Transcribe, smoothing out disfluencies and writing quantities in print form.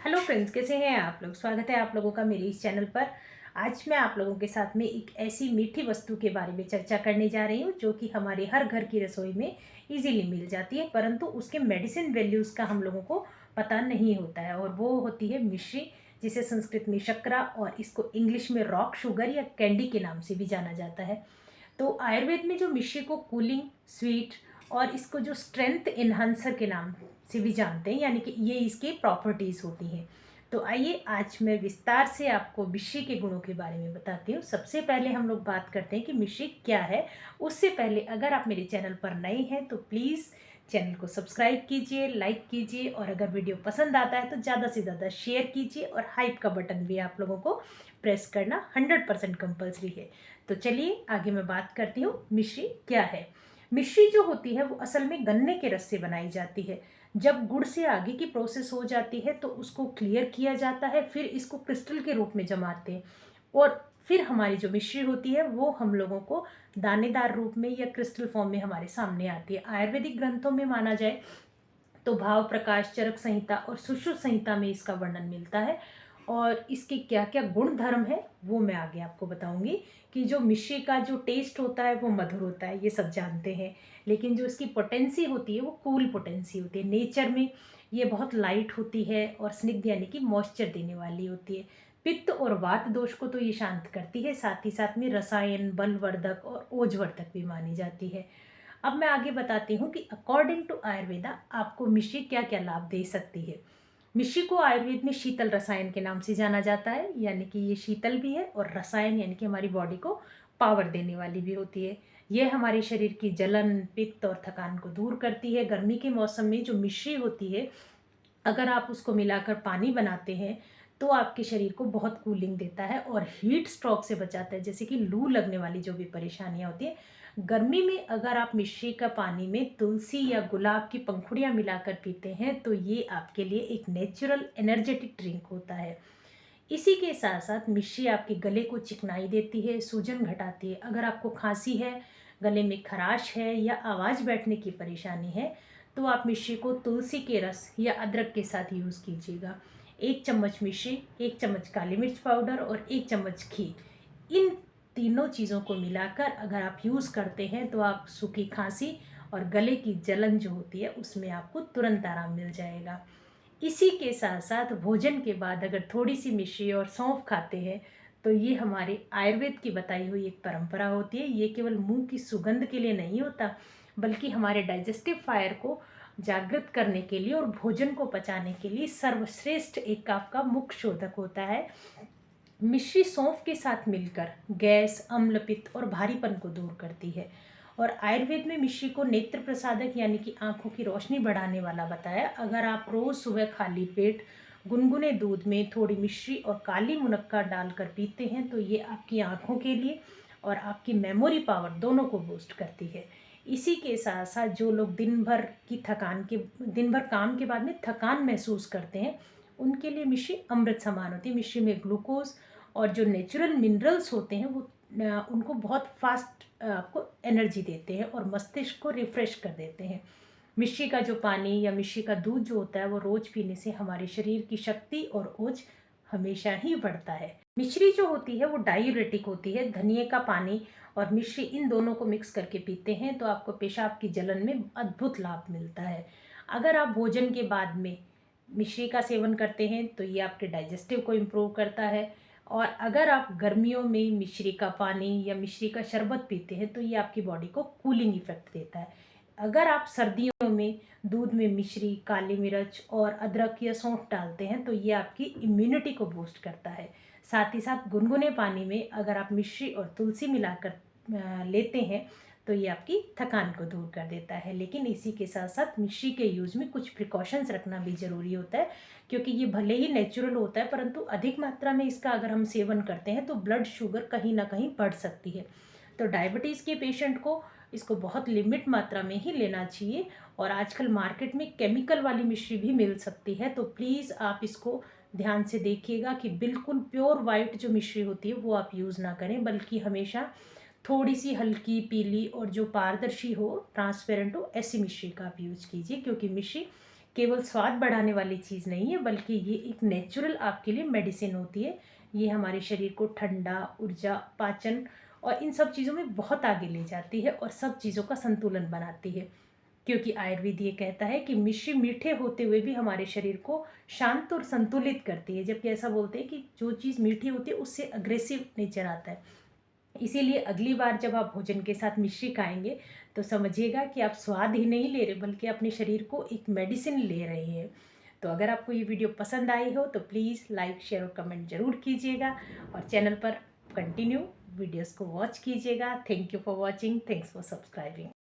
Hello friends, कैसे हैं आप लोग। स्वागत है आप लोगों का मेरे इस चैनल पर। आज मैं आप लोगों के साथ में एक ऐसी मीठी वस्तु के बारे में चर्चा करने जा रही हूँ जो कि हमारे हर घर की रसोई में इजीली मिल जाती है, परंतु उसके मेडिसिन वैल्यूज़ का हम लोगों को पता नहीं होता है, और वो होती है मिश्री, जिसे संस्कृत में शक्करा और इसको इंग्लिश में रॉक शुगर या कैंडी के नाम से भी जाना जाता है। तो आयुर्वेद में जो मिश्री को कूलिंग, स्वीट और इसको जो स्ट्रेंथ इन्हांसर के नाम से भी जानते हैं, यानी कि ये इसके प्रॉपर्टीज़ होती हैं। तो आइए आज मैं विस्तार से आपको मिश्री के गुणों के बारे में बताती हूँ। सबसे पहले हम लोग बात करते हैं कि मिश्री क्या है। उससे पहले अगर आप मेरे चैनल पर नए हैं तो प्लीज़ चैनल को सब्सक्राइब कीजिए, लाइक कीजिए, और अगर वीडियो पसंद आता है तो ज़्यादा से ज़्यादा शेयर कीजिए, और हाइप का बटन भी आप लोगों को प्रेस करना 100% कंपल्सरी है। तो चलिए आगे मैं बात करती हूँ मिश्री क्या है। मिश्री जो होती है वो असल में गन्ने के रस से बनाई जाती है। जब गुड़ से आगे की प्रोसेस हो जाती है तो उसको क्लियर किया जाता है, फिर इसको क्रिस्टल के रूप में जमाते हैं, और फिर हमारी जो मिश्री होती है वो हम लोगों को दानेदार रूप में या क्रिस्टल फॉर्म में हमारे सामने आती है। आयुर्वेदिक ग्रंथों में माना जाए तो भाव प्रकाश, चरक संहिता और सुश्रुत संहिता में इसका वर्णन मिलता है। और इसके क्या क्या गुण धर्म है वो मैं आगे आपको बताऊंगी। कि जो मिश्री का जो टेस्ट होता है वो मधुर होता है, ये सब जानते हैं, लेकिन जो इसकी पोटेंसी होती है वो कूल पोटेंसी होती है। नेचर में ये बहुत लाइट होती है और स्निग्ध यानी कि मॉइस्चर देने वाली होती है। पित्त और वात दोष को तो ये शांत करती है, साथ ही साथ में रसायन, बलवर्धक और ओजवर्धक भी मानी जाती है। अब मैं आगे बताती हूँ कि अकॉर्डिंग टू आयुर्वेदा आपको मिश्री क्या क्या लाभ दे सकती है। मिश्री को आयुर्वेद में शीतल रसायन के नाम से जाना जाता है, यानी कि ये शीतल भी है और रसायन यानी कि हमारी बॉडी को पावर देने वाली भी होती है। यह हमारे शरीर की जलन, पित्त और थकान को दूर करती है। गर्मी के मौसम में जो मिश्री होती है, अगर आप उसको मिलाकर पानी बनाते हैं तो आपके शरीर को बहुत कूलिंग देता है और हीट स्ट्रोक से बचाता है, जैसे कि लू लगने वाली जो भी परेशानियां होती है। गर्मी में अगर आप मिश्री का पानी में तुलसी या गुलाब की पंखुड़ियां मिलाकर पीते हैं तो ये आपके लिए एक नेचुरल एनर्जेटिक ड्रिंक होता है। इसी के साथ साथ मिश्री आपके गले को चिकनाई देती है, सूजन घटाती है। अगर आपको खांसी है, गले में खराश है या आवाज़ बैठने की परेशानी है तो आप मिश्री को तुलसी के रस या अदरक के साथ यूज़ कीजिएगा। 1 चम्मच मिश्री, 1 चम्मच काली मिर्च पाउडर और 1 चम्मच घी, इन तीनों चीज़ों को मिलाकर अगर आप यूज़ करते हैं तो आप सूखी खांसी और गले की जलन जो होती है उसमें आपको तुरंत आराम मिल जाएगा। इसी के साथ साथ भोजन के बाद अगर थोड़ी सी मिश्री और सौंफ खाते हैं तो ये हमारे आयुर्वेद की बताई हुई एक परंपरा होती है। ये केवल मुंह की सुगंध के लिए नहीं होता, बल्कि हमारे डाइजेस्टिव फायर को जागृत करने के लिए और भोजन को पचाने के लिए सर्वश्रेष्ठ एक आपका मुख्य शोधक होता है। मिश्री सौंफ के साथ मिलकर गैस, अम्ल, पित्त और भारीपन को दूर करती है। और आयुर्वेद में मिश्री को नेत्र प्रसादक यानी कि आंखों की रोशनी बढ़ाने वाला बताया। अगर आप रोज सुबह खाली पेट गुनगुने दूध में थोड़ी मिश्री और काली मुनक्का डालकर पीते हैं तो ये आपकी आंखों के लिए और आपकी मेमोरी पावर दोनों को बूस्ट करती है। इसी के साथ साथ जो लोग दिन भर काम के बाद में थकान महसूस करते हैं उनके लिए मिश्री अमृत समान होती है। मिश्री में ग्लूकोज और जो नेचुरल मिनरल्स होते हैं वो उनको बहुत फास्ट आपको एनर्जी देते हैं और मस्तिष्क को रिफ्रेश कर देते हैं। मिश्री का जो पानी या मिश्री का दूध जो होता है वो रोज पीने से हमारे शरीर की शक्ति और ओज हमेशा ही बढ़ता है। मिश्री जो होती है वो डायूरेटिक होती है। धनिए का पानी और मिश्री इन दोनों को मिक्स करके पीते हैं तो आपको पेशाब की जलन में अद्भुत लाभ मिलता है। अगर आप भोजन के बाद में मिश्री का सेवन करते हैं तो ये आपके डाइजेस्टिव को इम्प्रूव करता है। और अगर आप गर्मियों में मिश्री का पानी या मिश्री का शरबत पीते हैं तो ये आपकी बॉडी को कूलिंग इफेक्ट देता है। अगर आप सर्दियों में दूध में मिश्री, काली मिर्च और अदरक या सौंफ डालते हैं तो ये आपकी इम्यूनिटी को बूस्ट करता है। साथ ही साथ गुनगुने पानी में अगर आप मिश्री और तुलसी मिलाकर लेते हैं तो ये आपकी थकान को दूर कर देता है। लेकिन इसी के साथ साथ मिश्री के यूज में कुछ प्रिकॉशंस रखना भी ज़रूरी होता है, क्योंकि ये भले ही नेचुरल होता है परंतु अधिक मात्रा में इसका अगर हम सेवन करते हैं तो ब्लड शुगर कहीं ना कहीं बढ़ सकती है। तो डायबिटीज़ के पेशेंट को इसको बहुत लिमिट मात्रा में ही लेना चाहिए। और आजकल मार्केट में केमिकल वाली मिश्री भी मिल सकती है, तो प्लीज़ आप इसको ध्यान से देखिएगा कि बिल्कुल प्योर वाइट जो मिश्री होती है वो आप यूज़ ना करें, बल्कि हमेशा थोड़ी सी हल्की पीली और जो पारदर्शी हो, ट्रांसपेरेंट हो, ऐसी मिश्री का आप यूज कीजिए। क्योंकि मिश्री केवल स्वाद बढ़ाने वाली चीज़ नहीं है, बल्कि ये एक नेचुरल आपके लिए मेडिसिन होती है। ये हमारे शरीर को ठंडा, ऊर्जा, पाचन और इन सब चीज़ों में बहुत आगे ले जाती है और सब चीज़ों का संतुलन बनाती है। क्योंकि आयुर्वेद ये कहता है कि मिश्री मीठे होते हुए भी हमारे शरीर को शांत और संतुलित करती है, जबकि ऐसा बोलते हैं कि जो चीज़ मीठी होती है उससे अग्रेसिव नेचर आता है। इसीलिए अगली बार जब आप भोजन के साथ मिश्री खाएंगे तो समझिएगा कि आप स्वाद ही नहीं ले रहे, बल्कि अपने शरीर को एक मेडिसिन ले रहे हैं। तो अगर आपको ये वीडियो पसंद आई हो तो प्लीज़ लाइक, शेयर और कमेंट ज़रूर कीजिएगा और चैनल पर कंटिन्यू वीडियोस को वॉच कीजिएगा। Thank you for watching, thanks for subscribing.